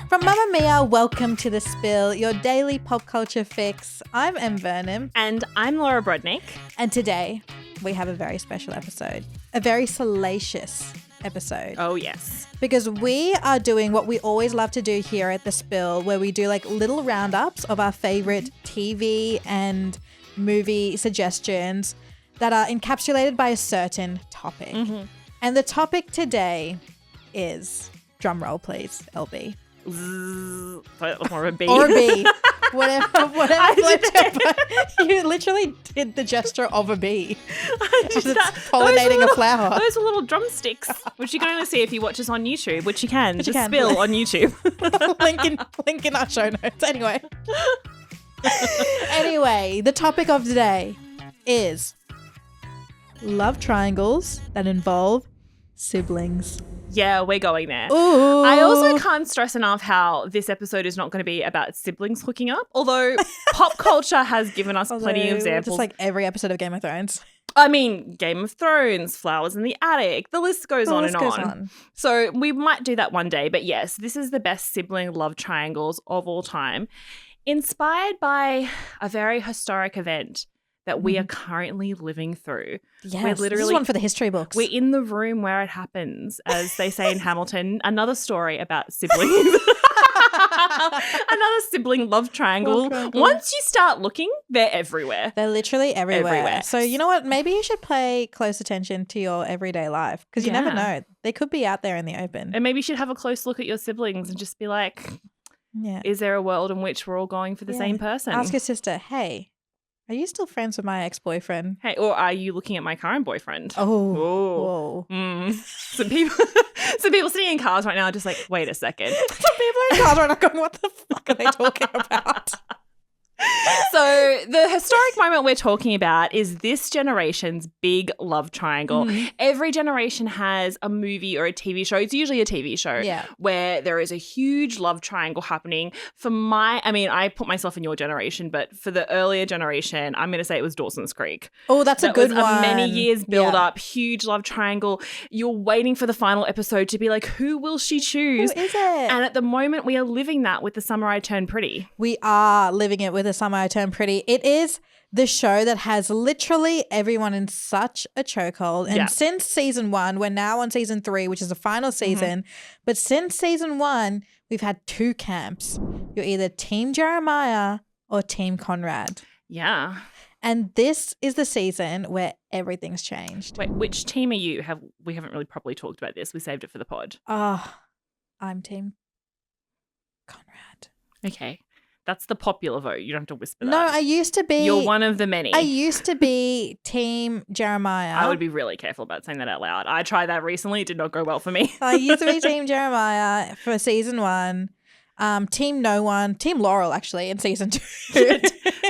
From Mamamia, welcome to The Spill, your daily pop culture fix. I'm Em Vernon. And I'm Laura Brodnick. And today, we have a very special episode. A very salacious episode. Oh, yes. Because we are doing what we always love to do here at The Spill, where we do like little roundups of our favorite TV and movie suggestions that are encapsulated by a certain topic. Mm-hmm. And the topic today is, drum roll please, LB. Or a B. Or a B. Whatever you literally did the gesture of a bee. It's pollinating a flower. Those are little drumsticks, which you can only see if you watch us on YouTube, which you can. Just can. Spill on YouTube. link in our show notes. Anyway, the topic of today is love triangles that involve siblings. Yeah, we're going there. Ooh. I also can't stress enough how this episode is not going to be about siblings hooking up, although pop culture has given us plenty of examples. Just like every episode of Game of Thrones. I mean, Game of Thrones, Flowers in the Attic, the list goes on and on. So we might do that one day. But yes, this is the best sibling love triangles of all time, inspired by a very historic event that we are currently living through. Yes, this is one for the history books. We're in the room where it happens, as they say in Hamilton. Another story about siblings. Another sibling love triangle. Once you start looking, they're everywhere. They're literally everywhere. So you know what? Maybe you should pay close attention to your everyday life because you never know. They could be out there in the open. And maybe you should have a close look at your siblings and just be like, is there a world in which we're all going for the same person? Ask your sister, hey, are you still friends with my ex-boyfriend? Hey, or are you looking at my current boyfriend? Oh. Whoa. Some people sitting in cars right now are just like, wait a second. Some people in cars right now going, what the fuck are they talking about? So the historic moment we're talking about is this generation's big love triangle. Every generation has a movie or a TV show. It's usually a TV show where there is a huge love triangle happening. I put myself in your generation, but for the earlier generation, I'm going to say it was Dawson's Creek. Oh, that's a good one. Many years build up, huge love triangle. You're waiting for the final episode to be like, who will she choose? Who is it? And at the moment, we are living that with The Summer I Turned Pretty. We are living it with The Summer I Turned Pretty. It is the show that has literally everyone in such a chokehold. And since season 1, we're now on season 3, which is the final season. But since season 1, we've had 2 camps. You're either Team Jeremiah or Team Conrad. Yeah. And this is the season where everything's changed. Wait, which team are you? We haven't really properly talked about this. We saved it for the pod. Oh, I'm Team Conrad. Okay. That's the popular vote. You don't have to whisper that. No, I used to be. You're one of the many. I used to be Team Jeremiah. I would be really careful about saying that out loud. I tried that recently. It did not go well for me. I used to be Team Jeremiah for season 1. Team No One. Team Laurel, actually, in season 2.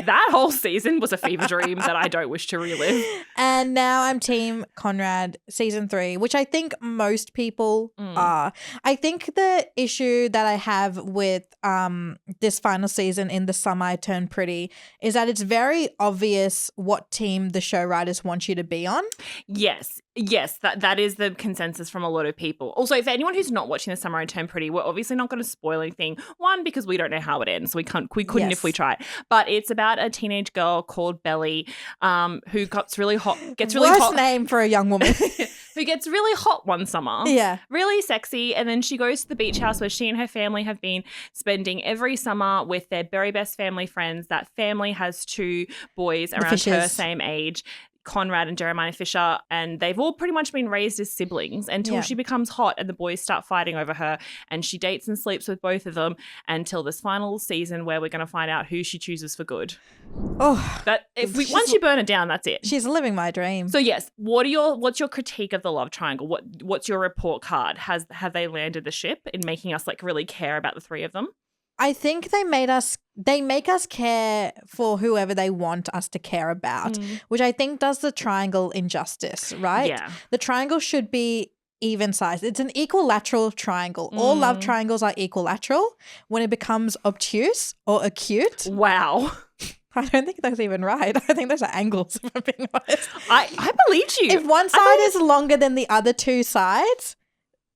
That whole season was a fever dream that I don't wish to relive. And now I'm Team Conrad, season 3, which I think most people are. I think the issue that I have with this final season in The Summer I Turned Pretty is that it's very obvious what team the show writers want you to be on. Yes, that is the consensus from a lot of people. Also, for anyone who's not watching The Summer I Turned Pretty, we're obviously not going to spoil anything. One, because we don't know how it ends, so we couldn't if we tried. But it's about a teenage girl called Belly, who gets really hot. Worst name for a young woman. Who gets really hot one summer. Yeah. Really sexy. And then she goes to the beach house where she and her family have been spending every summer with their very best family friends. That family has 2 boys around her same age, Conrad and Jeremiah Fisher, and they've all pretty much been raised as siblings until she becomes hot and the boys start fighting over her, and she dates and sleeps with both of them until this final season where we're going to find out who she chooses for good. Oh, once you burn it down, that's it. She's living my dream. So yes, what's your critique of the love triangle? What's your report card? Have they landed the ship in making us like really care about the 3 of them? I think they make us care for whoever they want us to care about, which I think does the triangle injustice, right? Yeah. The triangle should be even sized. It's an equilateral triangle. All love triangles are equilateral. When it becomes obtuse or acute. Wow. I don't think that's even right. I think those are angles, if I'm being honest. I believed you. If one side is longer than the other 2 sides,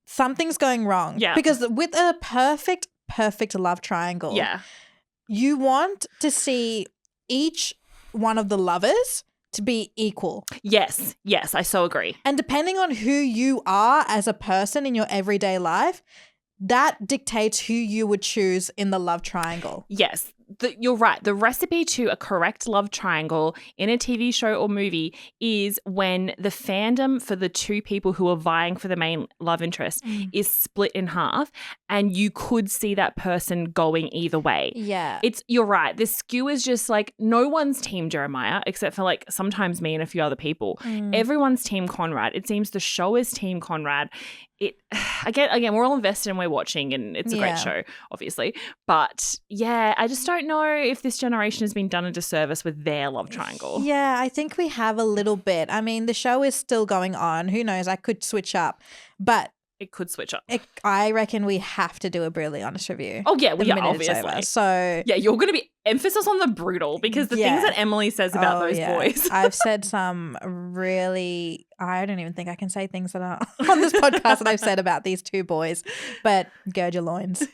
something's going wrong. Yeah. Because with a perfect perfect love triangle. Yeah. You want to see each one of the lovers to be equal. Yes, I so agree. And depending on who you are as a person in your everyday life, that dictates who you would choose in the love triangle. Yes, you're right. The recipe to a correct love triangle in a TV show or movie is when the fandom for the two people who are vying for the main love interest is split in half, and you could see that person going either way. Yeah. You're right. The skew is just like no one's team Jeremiah except for like sometimes me and a few other people. Everyone's team Conrad. It seems the show is team Conrad. Again, we're all invested and we're watching, and it's a great show, obviously. But yeah, I just don't know if this generation has been done a disservice with their love triangle. Yeah, I think we have a little bit. I mean, the show is still going on. Who knows? I could switch up, but it could switch up. I reckon we have to do a brutally honest review. Oh yeah, obviously. So yeah, you're going to be emphasis on the brutal because the things that Emily says about those boys. I've said some really. I don't even think I can say things that are on this podcast that I've said about these two boys, but gird your loins.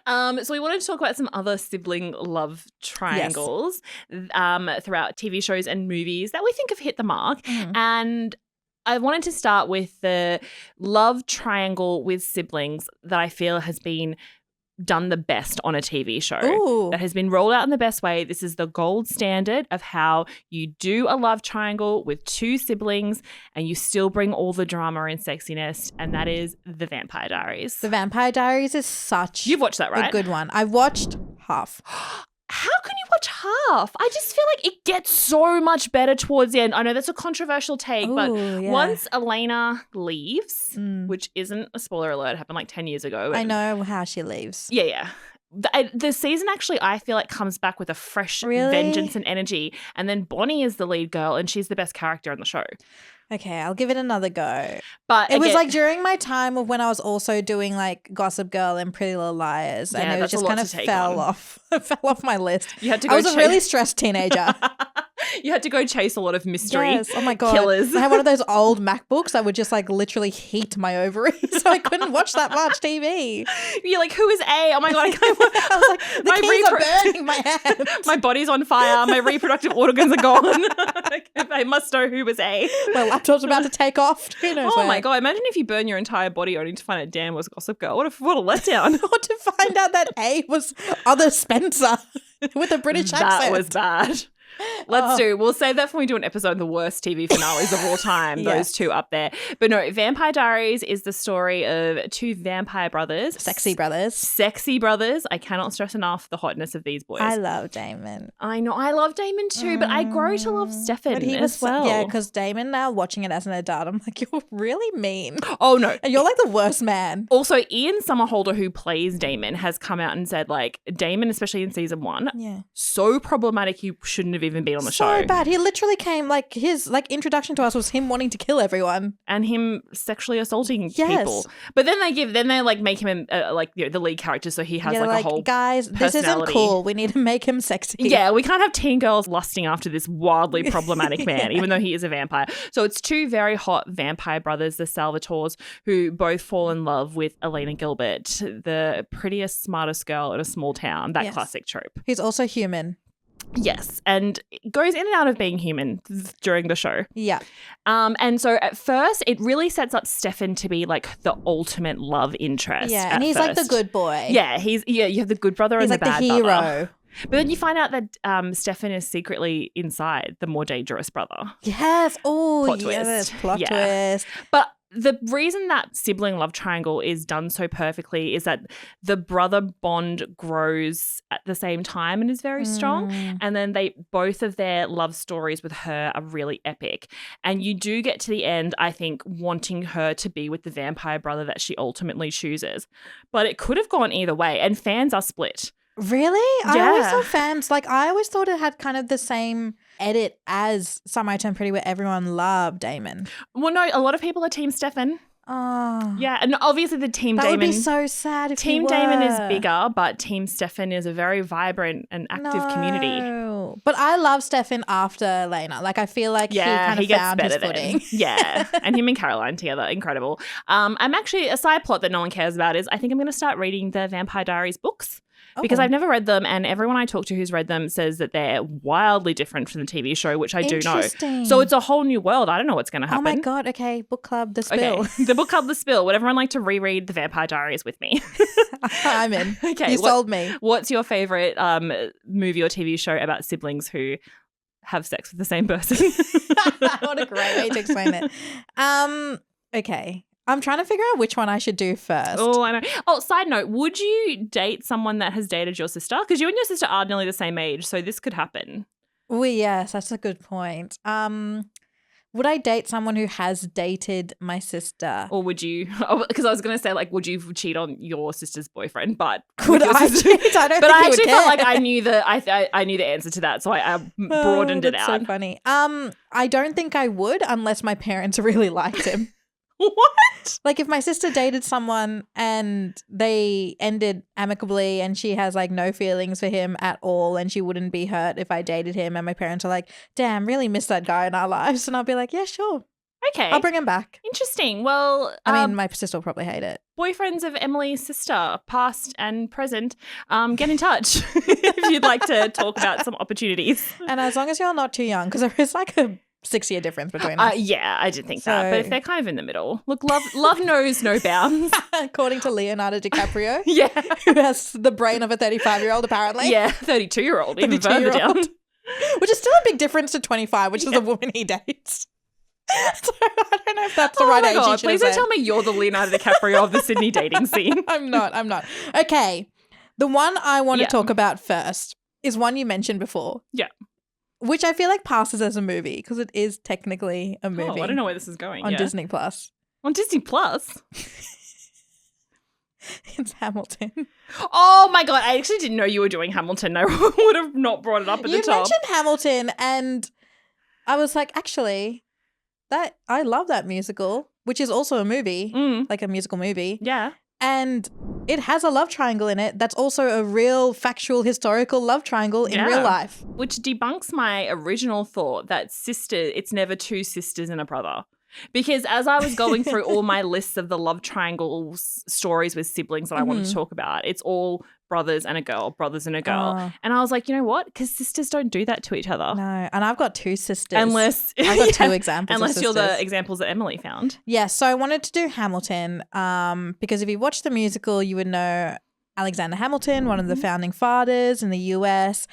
So we wanted to talk about some other sibling love triangles throughout TV shows and movies that we think have hit the mark. And I wanted to start with the love triangle with siblings that I feel has been done the best on a TV show. That has been rolled out in the best way. This is the gold standard of how you do a love triangle with two siblings and you still bring all the drama and sexiness, and that is The Vampire Diaries. The Vampire Diaries is such You've watched that, right? a good one. I've watched half. How can you watch half? I just feel like it gets so much better towards the end. I know that's a controversial take, but once Elena leaves, which isn't a spoiler alert, it happened like 10 years ago. I know how she leaves. Yeah. The season actually, I feel like, comes back with a fresh vengeance and energy. And then Bonnie is the lead girl and she's the best character in the show. Okay, I'll give it another go. But it was like during my time of when I was also doing like Gossip Girl and Pretty Little Liars, and it just kind of fell off my list. You had to go I was a really stressed teenager. You had to go chase a lot of mystery Oh my God. killers. I had one of those old MacBooks that would just like literally heat my ovaries, so I couldn't watch that much TV. You're like, who is A? Oh my God, I can't watch. I was like, the keys are burning my hands. My body's on fire. My reproductive organs are gone. I must know who was A. My laptop's about to take off. Who knows? Oh my God, imagine if you burn your entire body only to find out Dan was Gossip Girl. What a letdown. Or to find out that A was other Spencer with a British accent. That was bad. We'll save that for when we do an episode of the worst TV finales of all time. Those two up there. But no, Vampire Diaries is the story of two vampire brothers. Sexy brothers. I cannot stress enough the hotness of these boys. I love Damon. I know. I love Damon too, but I grow to love Stefan as well. Yeah, because Damon, now watching it as an adult, I'm like, you're really mean. Oh no. And you're like the worst man. Also, Ian Somerhalder, who plays Damon, has come out and said like Damon, especially in season 1, so problematic he shouldn't have even been on the show. So bad. He literally came like his introduction to us was him wanting to kill everyone and him sexually assaulting people. But then they like make him the lead character, so he has like a whole guys. This isn't cool. We need to make him sexy. Yeah, we can't have teen girls lusting after this wildly problematic man, even though he is a vampire. So it's two very hot vampire brothers, the Salvatores, who both fall in love with Elena Gilbert, the prettiest, smartest girl in a small town. That classic trope. He's also human. Yes, and goes in and out of being human during the show. Yeah. And so at first, it really sets up Stefan to be like the ultimate love interest. Yeah, and he's like the good boy. Yeah, you have the good brother and the bad brother. He's like the hero. But then you find out that Stefan is secretly inside the more dangerous brother. Yes. Oh, plot yes. Plot twist. But the reason that sibling love triangle is done so perfectly is that the brother bond grows at the same time and is very strong. And then both of their love stories with her are really epic. And you do get to the end, I think, wanting her to be with the vampire brother that she ultimately chooses. But it could have gone either way, and fans are split. Really? Yeah. I always saw fans, I always thought it had kind of the same edit as Some I Turn Pretty where everyone loved Damon. Well, no, a lot of people are Team Stefan. Oh. Yeah, and obviously the Team that Damon. That would be so sad if Team Damon is bigger, but Team Stefan is a very vibrant and active community. But I love Stefan after Lena. Like, I feel like he kind of found his footing. Yeah, and him and Caroline together, incredible. I'm actually, a side plot that no one cares about is I think I'm going to start reading the Vampire Diaries books. Because I've never read them, and everyone I talk to who's read them says that they're wildly different from the TV show, which I do know. So it's a whole new world. I don't know what's going to happen. Oh my God. Okay. Book club, The Spill. Okay. The book club, The Spill. Would everyone like to reread the Vampire Diaries with me? I'm in. Okay. You sold me. What's your favorite movie or TV show about siblings who have sex with the same person? What a great way to explain it. Okay. I'm trying to figure out which one I should do first. Oh, I know. Oh, side note, would you date someone that has dated your sister? Because you and your sister are nearly the same age, so this could happen. Well, yes, that's a good point. Would I date someone who has dated my sister? Or would you, because I was going to say, like, would you cheat on your sister's boyfriend? But could I cheat? I don't but think I he actually would felt care. like I knew the answer to that, so I broadened it out. That's so funny. I don't think I would unless my parents really liked him. What? Like, if my sister dated someone and they ended amicably and she has like no feelings for him at all and she wouldn't be hurt if I dated him, and my parents are like, damn, really miss that guy in our lives, and I'll be like, yeah, sure. Okay. I'll bring him back. Interesting. Well, I mean, my sister will probably hate it. Boyfriends of Emily's sister, past and present, get in touch if you'd like to talk about some opportunities. And as long as you're not too young, because there is like a 6-year difference between us. Yeah, I did think that. But if they're kind of in the middle. Look, love knows no bounds. According to Leonardo DiCaprio. Yeah. Who has the brain of a 35-year-old, apparently. Yeah, 32-year-old, even further down. Which is still a big difference to 25, which is the woman he dates. So I don't know if that's the right age. God, please don't tell me you're the Leonardo DiCaprio of the Sydney dating scene. I'm not. Okay. The one I want to talk about first is one you mentioned before. Yeah. Which I feel like passes as a movie because it is technically a movie. Oh, I don't know where this is going. On Disney Plus. On Disney Plus? It's Hamilton. Oh my God. I actually didn't know you were doing Hamilton. I would have not brought it up at the top. You mentioned Hamilton and I was like, actually, I love that musical, which is also a movie, like a musical movie. Yeah. And it has a love triangle in it that's also a real factual historical love triangle in real life. Which debunks my original thought that it's never two sisters and a brother. Because as I was going through all my lists of the love triangle stories with siblings that I wanted to talk about, it's all brothers and a girl. And I was like, you know what? Because sisters don't do that to each other. No, and I've got two sisters. Unless I've got two examples. Unless you're the examples that Emily found. Yeah, so I wanted to do Hamilton because if you watch the musical, you would know Alexander Hamilton, one of the founding fathers in the US.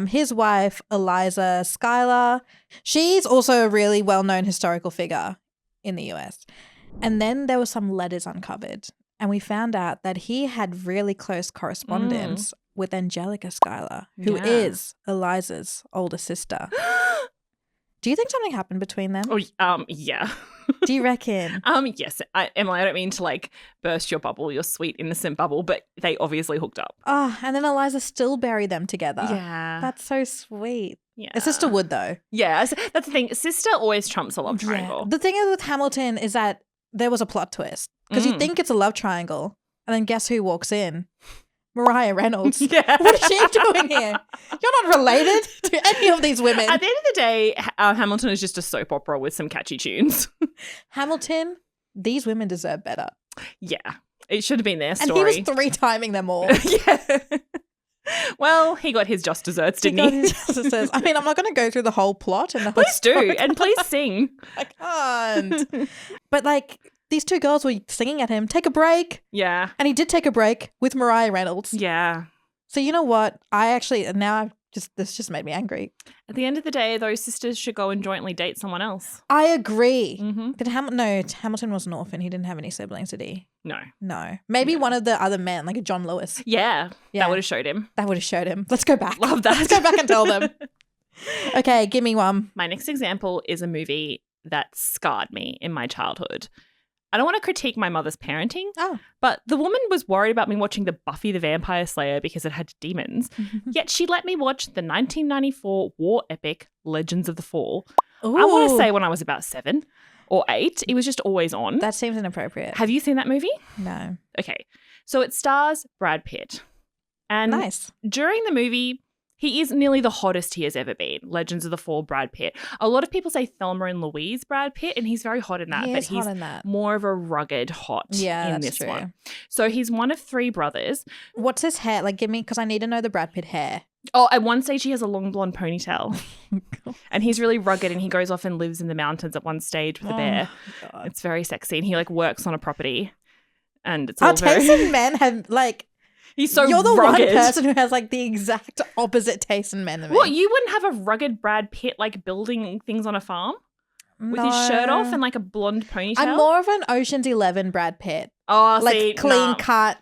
His wife, Eliza Schuyler, she's also a really well-known historical figure in the US. And then there were some letters uncovered, and we found out that he had really close correspondence with Angelica Schuyler, who is Eliza's older sister. Do you think something happened between them? Oh, yeah. Do you reckon? Yes. Emily, I don't mean to like burst your bubble, your sweet innocent bubble, but they obviously hooked up. Oh, and then Eliza still buried them together. Yeah. That's so sweet. Yeah. A sister would though. Yeah, that's the thing. Sister always trumps a love triangle. The thing is with Hamilton is that there was a plot twist because you think it's a love triangle and then guess who walks in? Mariah Reynolds. Yeah. What is she doing here? You're not related to any of these women. At the end of the day, Hamilton is just a soap opera with some catchy tunes. Hamilton, these women deserve better. Yeah. It should have been their story. And he was 3-timing them all. Yeah. Well, he got his just desserts, didn't he? His just desserts. I mean, I'm not going to go through the whole plot. And the whole please do. And please sing. I can't. But like, these two girls were singing at him, take a break. Yeah. And he did take a break with Mariah Reynolds. Yeah. So you know what? This just made me angry. At the end of the day, those sisters should go and jointly date someone else. I agree. Mm-hmm. Hamilton was an orphan. He didn't have any siblings, did he? No. Maybe one of the other men, like a John Lewis. Yeah. That would have showed him. Let's go back. Love that. Let's go back and tell them. Okay, give me one. My next example is a movie that scarred me in my childhood. I don't want to critique my mother's parenting, but the woman was worried about me watching the Buffy the Vampire Slayer because it had demons, yet she let me watch the 1994 war epic Legends of the Fall. Ooh. I want to say when I was about 7. or 8. It was just always on. That seems inappropriate. Have you seen that movie? No. Okay. So it stars Brad Pitt. And nice. During the movie, he is nearly the hottest he has ever been. Legends of the Fall, Brad Pitt. A lot of people say Thelma and Louise, Brad Pitt, and he's very hot in that. He but is he's hot in that. more of a rugged hot in this true. one. So he's one of 3 brothers. What's his hair? Like, give me, because I need to know the Brad Pitt hair. Oh, at one stage he has a long blonde ponytail. And he's really rugged, and he goes off and lives in the mountains at one stage with a bear. It's very sexy, and he like works on a property. And it's all taste in men have like... He's so You're the rugged. one person who has like the exact opposite taste in men than me. What, you wouldn't have a rugged Brad Pitt like building things on a farm? With his shirt off and like a blonde ponytail? I'm more of an Ocean's 11 Brad Pitt. Oh, like see, clean cut.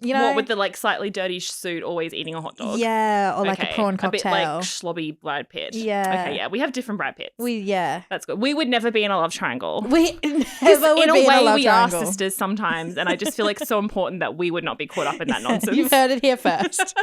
You know, what, with the like slightly dirty suit, always eating a hot dog? Yeah, or like a prawn cocktail. A bit like slobby Brad Pitt. Yeah. Okay, yeah. We have different Brad Pitts. Yeah. That's good. We would never be in a love triangle. We never would in be a way, in a love we triangle. are sisters sometimes, and I just feel like it's so important that we would not be caught up in that nonsense. You've heard it here first.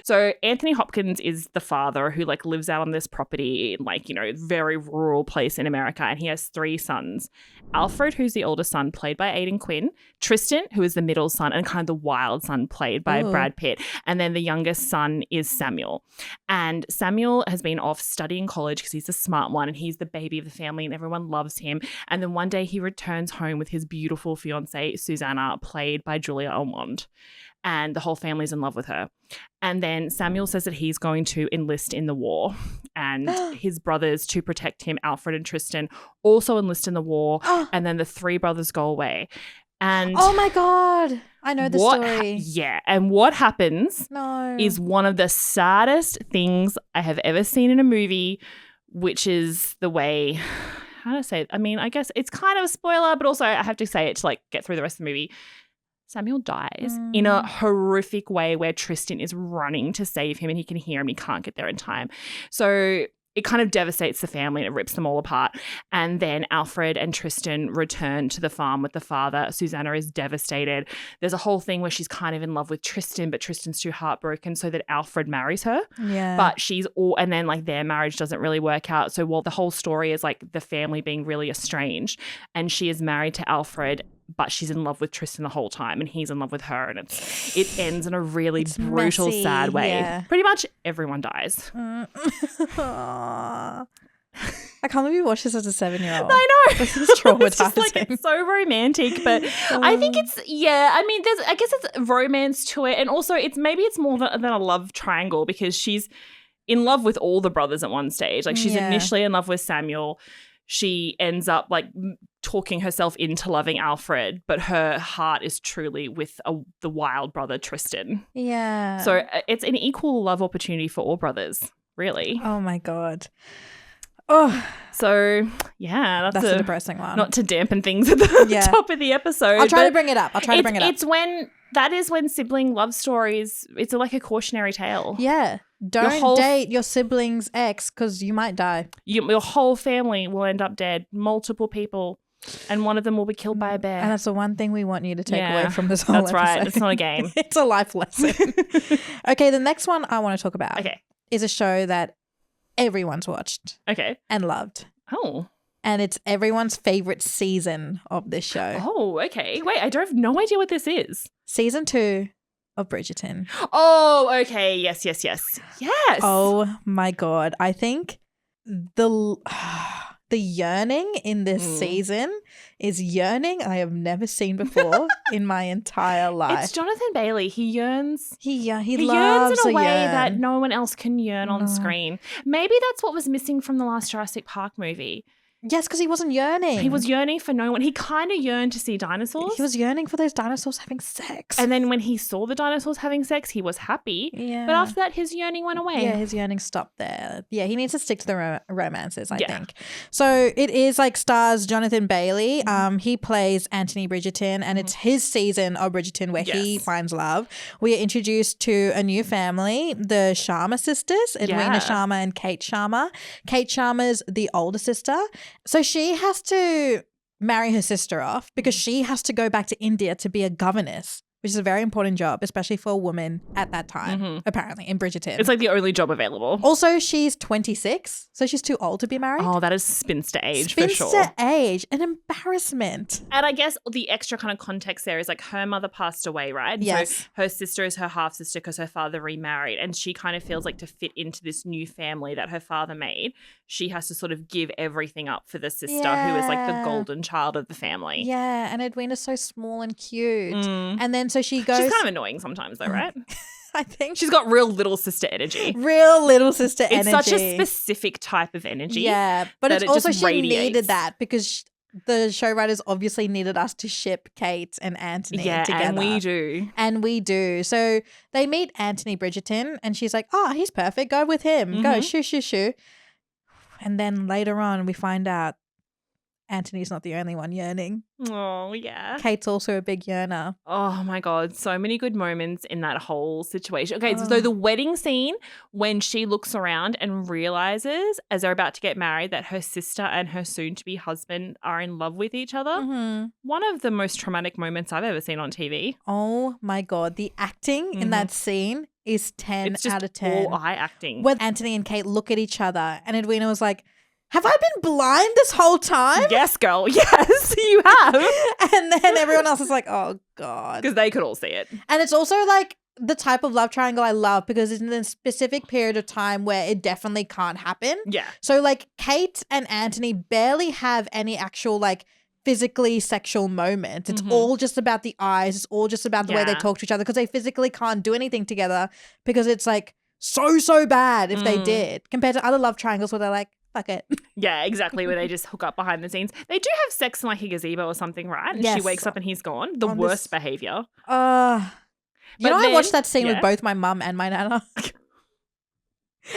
So Anthony Hopkins is the father who like lives out on this property in like, you know, very rural place in America, and he has 3 sons. Alfred, who's the oldest son, played by Aidan Quinn. Tristan, who is the middle son and kind of the wild son, played by Brad Pitt. And then the youngest son is Samuel. And Samuel has been off studying college because he's the smart one and he's the baby of the family and everyone loves him. And then one day he returns home with his beautiful fiancée, Susanna, played by Julia Ormond. And the whole family's in love with her. And then Samuel says that he's going to enlist in the war. And his brothers, to protect him, Alfred and Tristan, also enlist in the war. And then the 3 brothers go away. And oh my God. I know the story. Yeah. And what happens is one of the saddest things I have ever seen in a movie, which is the way, how do I say it? I mean, I guess it's kind of a spoiler, but also I have to say it to like get through the rest of the movie. Samuel dies in a horrific way where Tristan is running to save him and he can hear him. He can't get there in time. So it kind of devastates the family and it rips them all apart. And then Alfred and Tristan return to the farm with the father. Susanna is devastated. There's a whole thing where she's kind of in love with Tristan, but Tristan's too heartbroken so that Alfred marries her. Yeah. But and then like their marriage doesn't really work out. So while the whole story is like the family being really estranged and she is married to Alfred, but she's in love with Tristan the whole time and he's in love with her, and it ends in a really brutal, messy, sad way. Yeah. Pretty much everyone dies. I can't believe you watched this as a 7-year-old. I know. This is traumatizing. It's just like, it's so romantic, but I think it's, I mean, I guess it's romance to it, and also it's more than a love triangle because she's in love with all the brothers at one stage. Like she's initially in love with Samuel. She ends up like talking herself into loving Alfred, but her heart is truly with the wild brother Tristan. Yeah. So it's an equal love opportunity for all brothers, really. Oh my God. Oh. So yeah, that's a depressing one. Not to dampen things at the top of the episode. I'll try to bring it up. That is when sibling love stories, it's like a cautionary tale. Yeah. Don't date your sibling's ex because you might die. Your whole family will end up dead. Multiple people. And one of them will be killed by a bear. And that's the one thing we want you to take away from this whole episode. That's right. It's not a game. It's a life lesson. Okay, the next one I want to talk about is a show that everyone's watched and loved. Oh. And it's everyone's favorite season of this show. Oh, okay. Wait, I don't have no idea what this is. Season 2 of Bridgerton. Oh, okay. Yes. Yes. Oh my God. I think the yearning in this season is yearning I have never seen before in my entire life. It's Jonathan Bailey. He yearns. He yearns in a way that no one else can yearn on screen. Maybe that's what was missing from the last Jurassic Park movie. Yes, because he wasn't yearning. He was yearning for no one. He kind of yearned to see dinosaurs. He was yearning for those dinosaurs having sex. And then when he saw the dinosaurs having sex, he was happy. Yeah. But after that, his yearning went away. Yeah, his yearning stopped there. Yeah, he needs to stick to the romances, I think. So it is like stars Jonathan Bailey. He plays Anthony Bridgerton, and it's his season of Bridgerton where he finds love. We are introduced to a new family, the Sharma sisters, Edwina Sharma and Kate Sharma. Kate Sharma's the older sister. So she has to marry her sister off because she has to go back to India to be a governess which is a very important job, especially for a woman at that time, apparently, in Bridgerton. It's like the only job available. Also, she's 26, so she's too old to be married. Oh, that is spinster age for sure. Spinster age, an embarrassment. And I guess the extra kind of context there is like her mother passed away, right? Yes. So her sister is her half-sister because her father remarried, and she kind of feels like to fit into this new family that her father made, she has to sort of give everything up for the sister who is like the golden child of the family. Yeah, and Edwina's so small and cute. And then so she goes... She's kind of annoying sometimes though, right? I think. She's got real little sister energy. Real little sister energy. It's such a specific type of energy. Yeah, but it's also she radiates. needed that because the show writers obviously needed us to ship Kate and Anthony together. And we do. And we do. So they meet Anthony Bridgerton and she's like, oh, he's perfect. Go with him. Go, shoo, shoo, shoo. And then later on we find out Anthony's not the only one yearning. Oh, yeah. Kate's also a big yearner. Oh, my God. So many good moments in that whole situation. Okay, so the wedding scene when she looks around and realizes as they're about to get married that her sister and her soon-to-be husband are in love with each other. One of the most traumatic moments I've ever seen on TV. Oh, my God. The acting in that scene is 10 out of 10. It's just all eye acting. When Anthony and Kate look at each other and Edwina was like, have I been blind this whole time? Yes, girl. Yes, you have. And then everyone else is like, oh, God. Because they could all see it. And it's also like the type of love triangle I love because it's in a specific period of time where it definitely can't happen. Yeah. So like Kate and Anthony barely have any actual like physically sexual moments. It's all just about the eyes. It's all just about the way they talk to each other because they physically can't do anything together because it's like so bad if they did compared to other love triangles where they're like, fuck it. Yeah, exactly, where they just hook up behind the scenes. They do have sex in like a gazebo or something, right? And she wakes up and he's gone. The worst behaviour. I watched that scene with both my mum and my nana.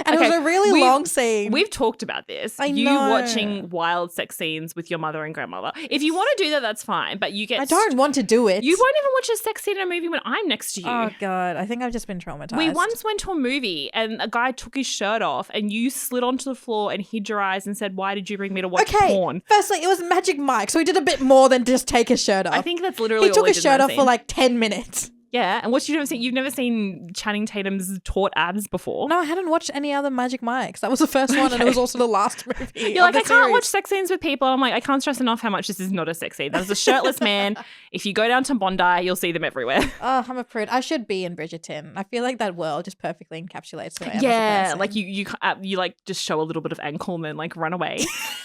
And it was a really long scene. We've talked about this. You watching wild sex scenes with your mother and grandmother. If you want to do that, that's fine. But you get... I don't want to do it. You won't even watch a sex scene in a movie when I'm next to you. Oh, God. I think I've just been traumatized. We once went to a movie and a guy took his shirt off and you slid onto the floor and hid your eyes and said, why did you bring me to watch porn? Firstly, it was Magic Mike, so he did a bit more than just take his shirt off. I think that's literally all he took his shirt off for like 10 minutes. Yeah, and you've never seen Channing Tatum's taut abs before? No, I hadn't watched any other Magic Mikes. That was the first one and it was also the last movie. You're like, I can't watch sex scenes with people. I'm like, I can't stress enough how much this is not a sex scene. There's a shirtless man. If you go down to Bondi, you'll see them everywhere. Oh, I'm a prude. I should be in Bridgerton. I feel like that world just perfectly encapsulates who I am. Yeah, like you like just show a little bit of ankle and then like run away.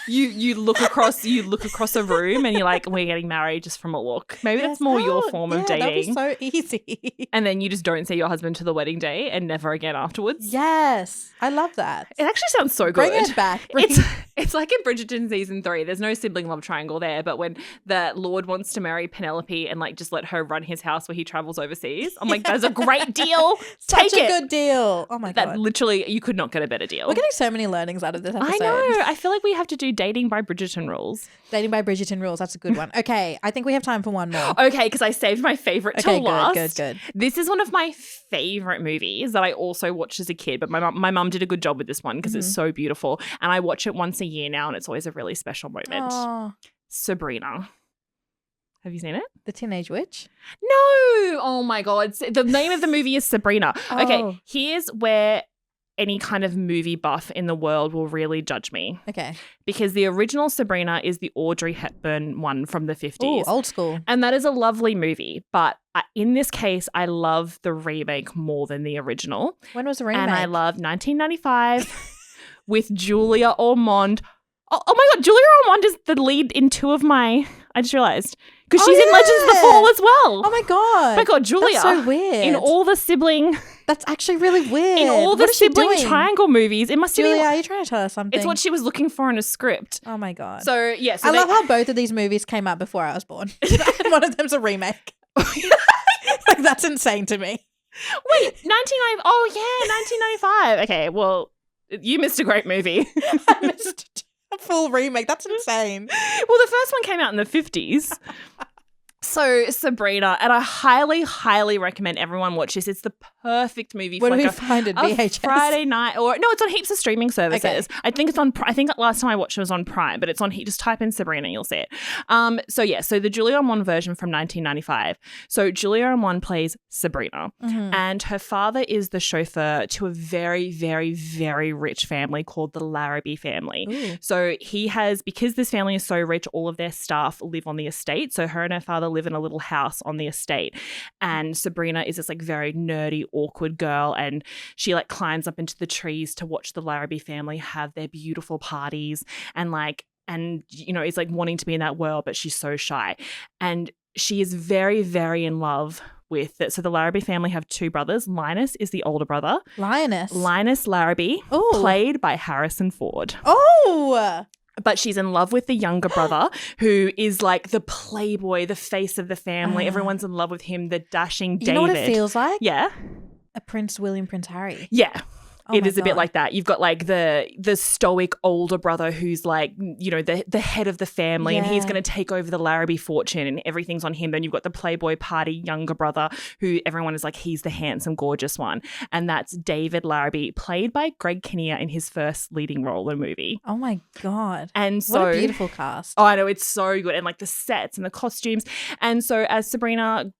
you look across a room and you're like, we're getting married just from a look. Maybe that's more your form of dating. That'd be so easy. And then you just don't see your husband to the wedding day and never again afterwards. Yes. I love that. It actually sounds so good. Bring it back. It's like in Bridgerton season 3. There's no sibling love triangle there, but when the Lord wants to marry Penelope and like just let her run his house where he travels overseas, I'm like, that's a great deal. Take Such a good deal. Oh my God. That literally, you could not get a better deal. We're getting so many learnings out of this episode. I know. I feel like we have to do dating by Bridgerton rules. Dating by Bridgerton rules. That's a good one. Okay. I think we have time for one more. Okay, because I saved my favorite till last. Good. This is one of my favorite movies that I also watched as a kid, but my mum did a good job with this one because it's so beautiful. And I watch it once a year now and it's always a really special moment. Oh. Sabrina. Have you seen it? The Teenage Witch? No. Oh my God. The name of the movie is Sabrina. Oh. Okay, here's where any kind of movie buff in the world will really judge me. Okay. Because the original Sabrina is the Audrey Hepburn one from the 50s. Oh, old school. And that is a lovely movie. But in this case, I love the remake more than the original. When was the remake? And I love 1995 with Julia Ormond. Oh my God, Julia Ormond is the lead in two of my... I just realised. Because she's in Legends of the Fall as well. Oh my God. Oh my God, Julia. That's so weird. In all the sibling... That's actually really weird. In all the sibling triangle movies. It must Julia, be... are you trying to tell us something? It's what she was looking for in a script. Oh my God. So, yeah. I love how both of these movies came out before I was born. One of them's a remake. Like, that's insane to me. Wait, 1995. Oh, yeah, 1995. Okay, well, you missed a great movie. I missed a full remake. That's insane. Well, the first one came out in the 50s. So Sabrina, and I highly, highly recommend everyone watch this. It's the perfect movie for Where do like we find it? a VHS? Friday night, or no, it's on heaps of streaming services. Okay. I think it's on. I think last time I watched it was on Prime, but it's on. Just type in Sabrina, you'll see it. So the Julia Ormond version from 1995. So Julia Ormond plays Sabrina, and her father is the chauffeur to a very, very, very rich family called the Larrabee family. Ooh. So he has, because this family is so rich, all of their staff live on the estate. So her and her father live in a little house on the estate. And Sabrina is this like very nerdy, awkward girl. And she like climbs up into the trees to watch the Larrabee family have their beautiful parties and you know, is like wanting to be in that world, but she's so shy. And she is very, very in love with it. So the Larrabee family have two brothers. Linus is the older brother. Linus Larrabee, played by Harrison Ford. Oh! But she's in love with the younger brother, who is like the playboy, the face of the family. Everyone's in love with him, the dashing David. You know what it feels like? Yeah. A Prince William, Prince Harry. Yeah. Oh it is a bit God. like that. You've got like the stoic older brother who's like, you know, the head of the family, and he's going to take over the Larrabee fortune and everything's on him. Then you've got the playboy party younger brother who everyone is like, he's the handsome, gorgeous one. And that's David Larrabee, played by Greg Kinnear in his first leading role in a movie. Oh my God. And so, what a beautiful cast. Oh, I know, it's so good. And like the sets and the costumes. And so as Sabrina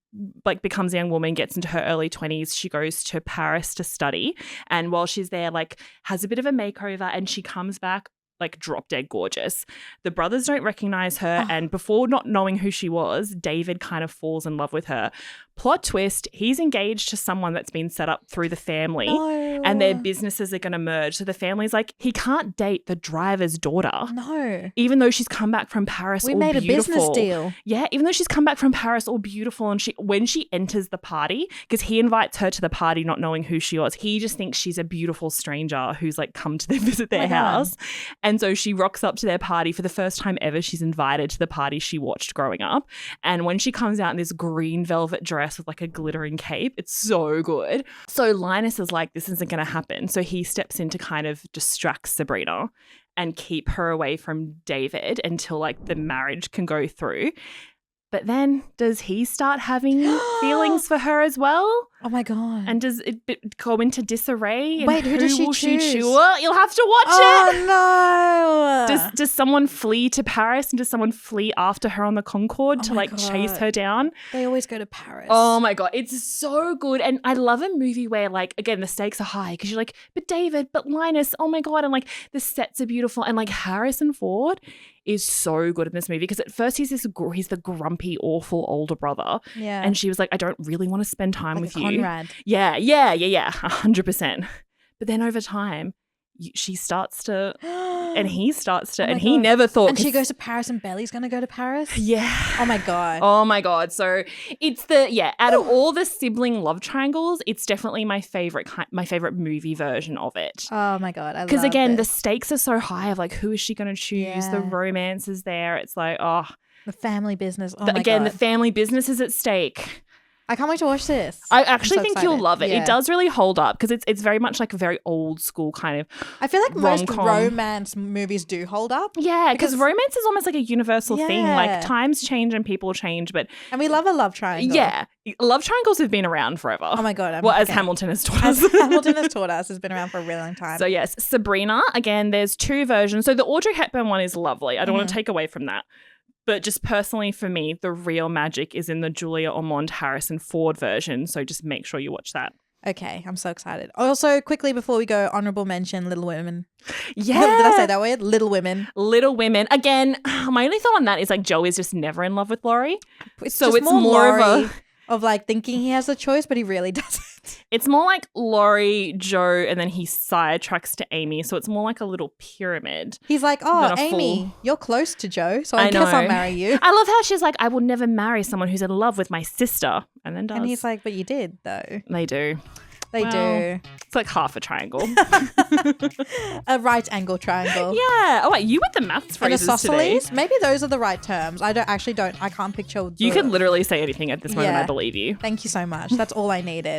like becomes a young woman, gets into her early 20s, she goes to Paris to study, and while she's there like has a bit of a makeover, and she comes back like drop dead gorgeous. The brothers don't recognize her, and before not knowing who she was, David kind of falls in love with her. Plot twist, he's engaged to someone that's been set up through the family, and their businesses are going to merge. So the family's like, he can't date the driver's daughter. No. Even though she's come back from Paris all beautiful. We made a business deal. Yeah, even though she's come back from Paris all beautiful, and when she enters the party, because he invites her to the party not knowing who she was, he just thinks she's a beautiful stranger who's like come to visit their house. And so she rocks up to their party for the first time ever. She's invited to the party she watched growing up. And when she comes out in this green velvet dress with like a glittering cape, it's so good. So Linus is like, this isn't going to happen. So he steps in to kind of distract Sabrina and keep her away from David until like the marriage can go through. But then does he start having feelings for her as well? Oh my God. And does it go into disarray? And wait, who does she choose? You'll have to watch it. Oh no. Does someone flee to Paris, and does someone flee after her on the Concorde to like chase her down? They always go to Paris. Oh my God. It's so good. And I love a movie where like, again, the stakes are high because you're like, but David, but Linus, oh my God. And like the sets are beautiful. And like Harrison Ford is so good in this movie because at first he's the grumpy, awful older brother. Yeah. And she was like, I don't really want to spend time with you. Conrad. Yeah. 100%. But then over time, she starts to, and he starts to, and he never thought. And she goes to Paris, and Belly's going to go to Paris? Yeah. Oh my God. Oh my God. So it's out of all the sibling love triangles, it's definitely my favorite movie version of it. Oh my God. Because again, the stakes are so high of like, who is she going to choose? Yeah. The romance is there. It's like, the family business. Oh my God. The family business is at stake. I can't wait to watch this. I actually think excited. You'll love it. Yeah. It does really hold up because it's very much like a very old school kind of I feel like rom-com. most romance movies do hold up. Yeah, because romance is almost like a universal thing. Like times change and people change, and we love a love triangle. Yeah. Love triangles have been around forever. Oh my God. As Hamilton has taught us. As Hamilton has taught us. It's been around for a really long time. So yes, Sabrina, again, there's two versions. So the Audrey Hepburn one is lovely. I don't want to take away from that. But just personally for me, the real magic is in the Julia Ormond Harrison Ford version. So just make sure you watch that. Okay, I'm so excited. Also, quickly before we go, honorable mention, Little Women. Yeah. Did I say that word? Little Women. Little Women. Again, my only thought on that is like Joe is just never in love with Laurie. It's more of like thinking he has a choice, but he really doesn't. It's more like Laurie, Joe, and then he sidetracks to Amy. So it's more like a little pyramid. He's like, Amy, you're close to Joe, so I guess I'll marry you. I love how she's like, I will never marry someone who's in love with my sister. And then does. And he's like, but you did, though. They do. They do. It's like half a triangle. A right angle triangle. Yeah. Oh, wait, you with the maths phrases today. Maybe those are the right terms. I can't picture. You could literally say anything at this moment. I believe you. Thank you so much. That's all I needed.